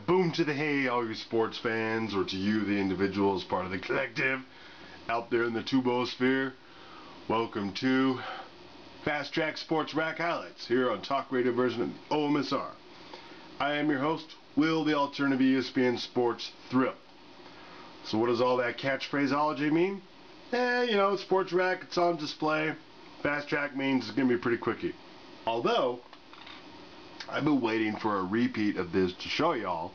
boom to the hay, all you sports fans, or to you, the individuals, part of the collective, out there in the tubosphere. Welcome to Fast Track Sports Rack Highlights, here on Talk Radio version of OMSR. I am your host, Will, the alternative ESPN Sports Thrill. So what does all that catchphraseology mean? You know, Sports Rack, it's on display. Fast Track means it's going to be pretty quickie. Although, I've been waiting for a repeat of this to show y'all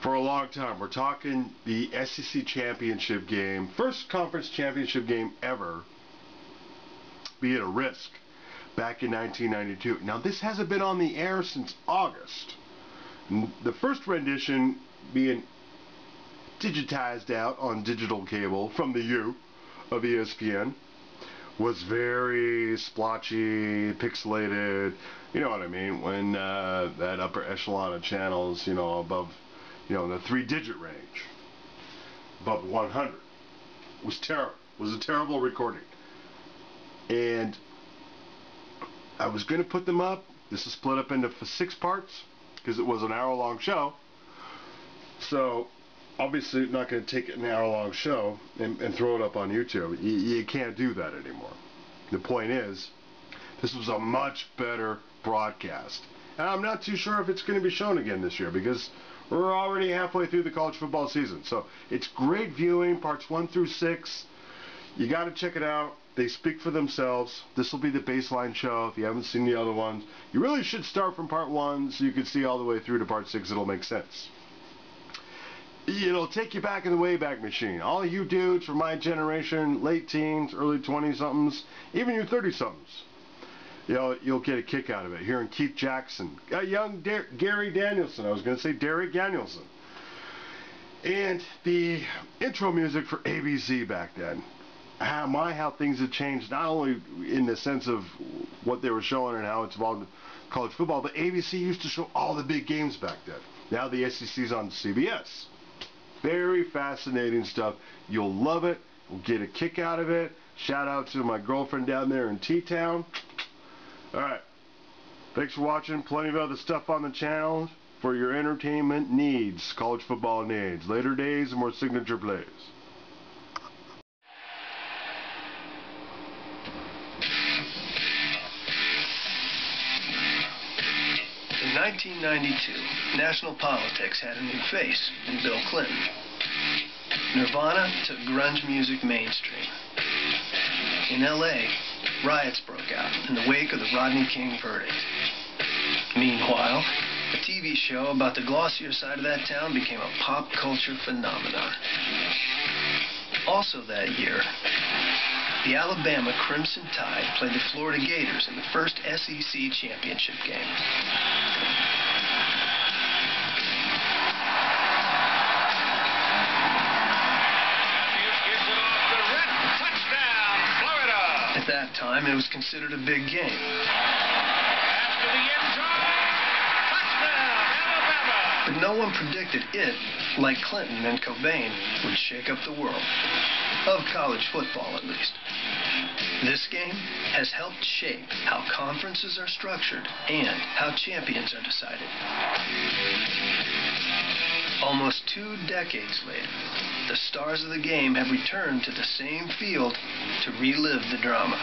for a long time. We're talking the SEC championship game, first conference championship game ever, be it a risque, back in 1992. Now, this hasn't been on the air since August. The first rendition being digitized out on digital cable from the U of ESPN was very splotchy, pixelated, you know what I mean, when that upper echelon of channels, you know, above, you know, in the 3-digit range, above 100, was terrible. It was a terrible recording. And I was going to put them up. This is split up into 6 parts because it was an hour-long show. So obviously not going to take an hour-long show and throw it up on YouTube. You can't do that anymore. The point is, this was a much better broadcast. And I'm not too sure if it's going to be shown again this year because we're already halfway through the college football season. So it's great viewing, parts 1 through 6. You got to check it out. They speak for themselves. This will be the baseline show. If you haven't seen the other ones, you really should start from part 1 so you can see all the way through to part 6. It'll make sense. It'll take you back in the Wayback Machine. All you dudes from my generation, late teens, early 20-somethings, even you 30-somethings, you know, you'll get a kick out of it. Hearing Keith Jackson, a young Gary Danielson, I was going to say Derek Danielson, and the intro music for ABC back then. How things have changed, not only in the sense of what they were showing and how it's involved in college football, but ABC used to show all the big games back then. Now the SEC's on CBS. Very fascinating stuff. You'll love it. You'll get a kick out of it. Shout out to my girlfriend down there in T-Town. Alright. Thanks for watching. Plenty of other stuff on the channel for your entertainment needs. College football needs. Later days and more signature plays. In 1992, national politics had a new face in Bill Clinton. Nirvana took grunge music mainstream. In LA, riots broke out in the wake of the Rodney King verdict. Meanwhile, a TV show about the glossier side of that town became a pop culture phenomenon. Also that year, the Alabama Crimson Tide played the Florida Gators in the first SEC championship game. At that time, it was considered a big game. After the end zone, touchdown, Alabama! But no one predicted it, like Clinton and Cobain, would shake up the world. Of college football, at least. This game has helped shape how conferences are structured and how champions are decided. Almost 2 decades later, the stars of the game have returned to the same field to relive the drama.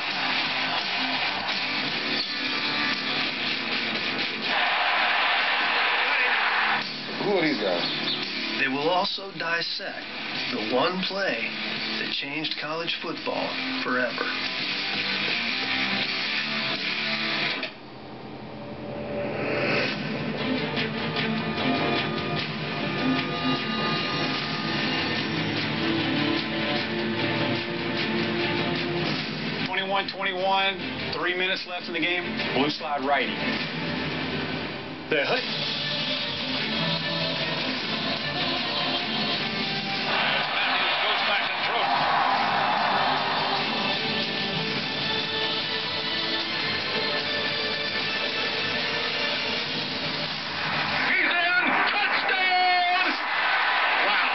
Who are these guys? They will also dissect the one play that changed college football forever. .21, 3 minutes left in the game. Blue slide righty. The hook. Goes back and throws. He's in. Touchdown! Wow.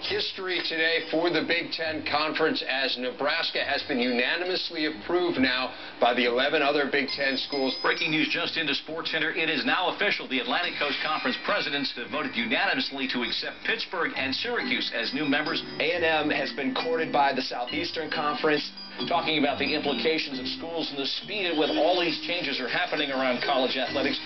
history today for the Big Ten Conference, as Nebraska has been unanimously approved now by the 11 other Big Ten schools. Breaking news just into SportsCenter. It is now official. The Atlantic Coast Conference presidents have voted unanimously to accept Pittsburgh and Syracuse as new members. A&M has been courted by the Southeastern Conference. Talking about the implications of schools and the speed at which all these changes are happening around college athletics.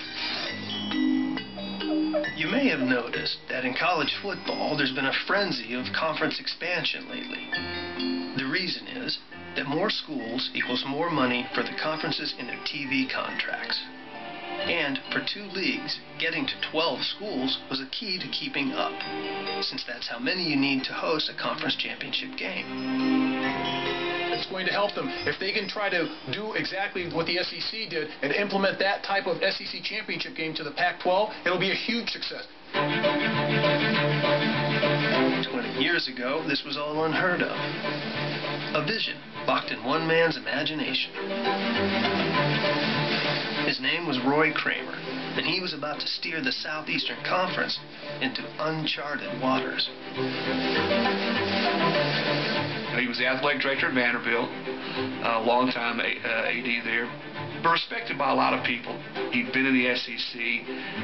You may have noticed that in college football, there's been a frenzy of conference expansion lately. The reason is that more schools equals more money for the conferences in their TV contracts. And for 2 leagues, getting to 12 schools was a key to keeping up, since that's how many you need to host a conference championship game. It's going to help them. If they can try to do exactly what the SEC did and implement that type of SEC championship game to the Pac-12, it'll be a huge success. 20 years ago, this was all unheard of. A vision locked in one man's imagination. His name was Roy Kramer, and he was about to steer the Southeastern Conference into uncharted waters. He was the athletic director at Vanderbilt, a long-time AD there, but respected by a lot of people. He'd been in the SEC,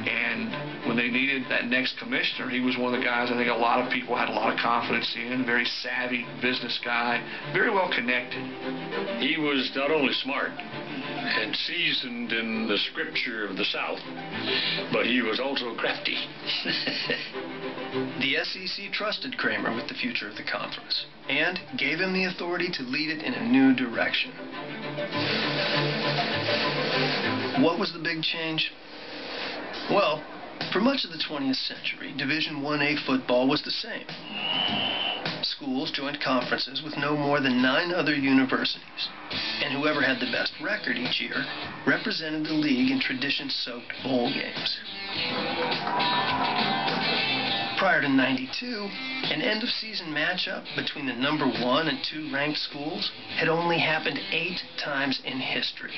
and when they needed that next commissioner, he was one of the guys I think a lot of people had a lot of confidence in. Very savvy business guy, very well connected. He was not only smart and seasoned in the scripture of the South, but he was also crafty. The SEC trusted Kramer with the future of the conference and gave him the authority to lead it in a new direction. What was the big change? Well, for much of the 20th century, Division 1A football was the same. Schools joined conferences with no more than 9 other universities, and whoever had the best record each year represented the league in tradition-soaked bowl games. Prior to '92, an end-of-season matchup between the number 1 and 2 ranked schools had only happened 8 times in history.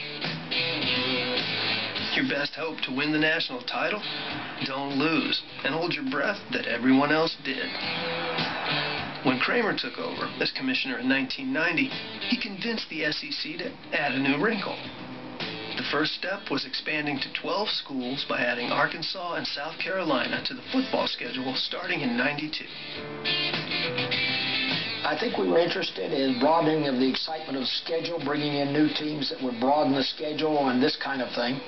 Your best hope to win the national title? Don't lose, and hold your breath that everyone else did. When Kramer took over as commissioner in 1990, he convinced the SEC to add a new wrinkle. The first step was expanding to 12 schools by adding Arkansas and South Carolina to the football schedule starting in '92. I think we were interested in broadening of the excitement of the schedule, bringing in new teams that would broaden the schedule and this kind of thing.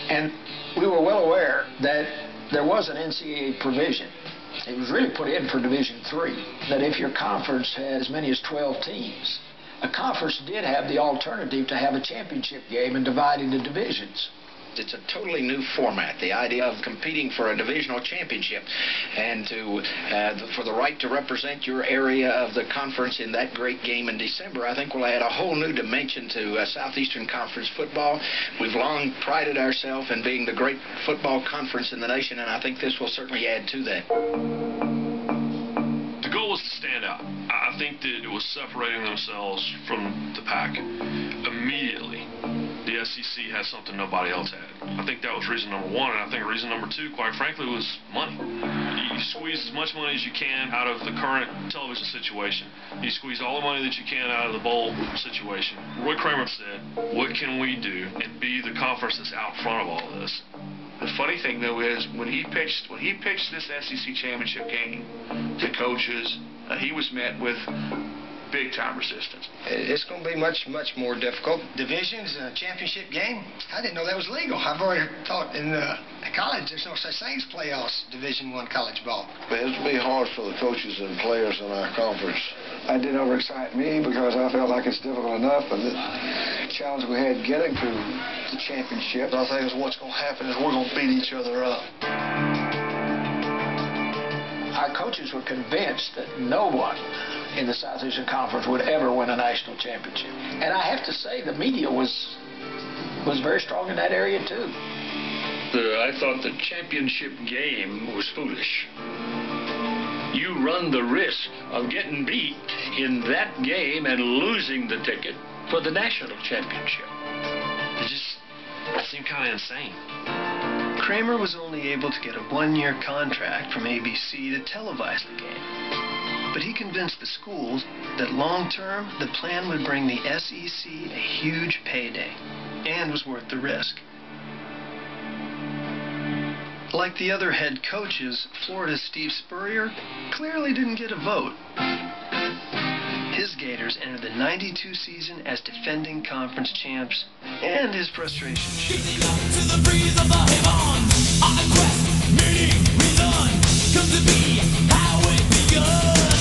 And we were well aware that there was an NCAA provision. It was really put in for Division III, that if your conference had as many as 12 teams, a conference did have the alternative to have a championship game and divide into divisions. It's a totally new format, the idea of competing for a divisional championship and for the right to represent your area of the conference in that great game in December. I think will add a whole new dimension to Southeastern Conference football. We've long prided ourselves in being the great football conference in the nation, and I think this will certainly add to that. The goal was to stand out. I think that it was separating themselves from the pack immediately. The SEC has something nobody else had. I think that was reason number 1, and I think reason number 2, quite frankly, was money. You squeeze as much money as you can out of the current television situation. You squeeze all the money that you can out of the bowl situation. Roy Kramer said, what can we do and be the conference that's out front of all of this? The funny thing, though, is when he pitched this SEC championship game to coaches, he was met with big-time resistance. It's going to be much, much more difficult. Divisions, a championship game? I didn't know that was legal. I've already taught in college there's no such thing as playoffs, Division I college ball. But it'll be hard for the coaches and players in our conference. That didn't overexcite me because I felt like it's difficult enough, and the challenge we had getting to the championship. I think what's going to happen is we're going to beat each other up. Our coaches were convinced that no one in the Southeastern Conference would ever win a national championship. And I have to say the media was very strong in that area too. I thought the championship game was foolish. You run the risk of getting beat in that game and losing the ticket for the national championship. It seemed kind of insane. Kramer was only able to get a 1-year contract from ABC to televise the game. But he convinced the schools that long-term, the plan would bring the SEC a huge payday and was worth the risk. Like the other head coaches, Florida's Steve Spurrier clearly didn't get a vote. His Gators entered the '92 season as defending conference champs, and his frustration showed. On a quest, meaning, reason, comes to be how it begun.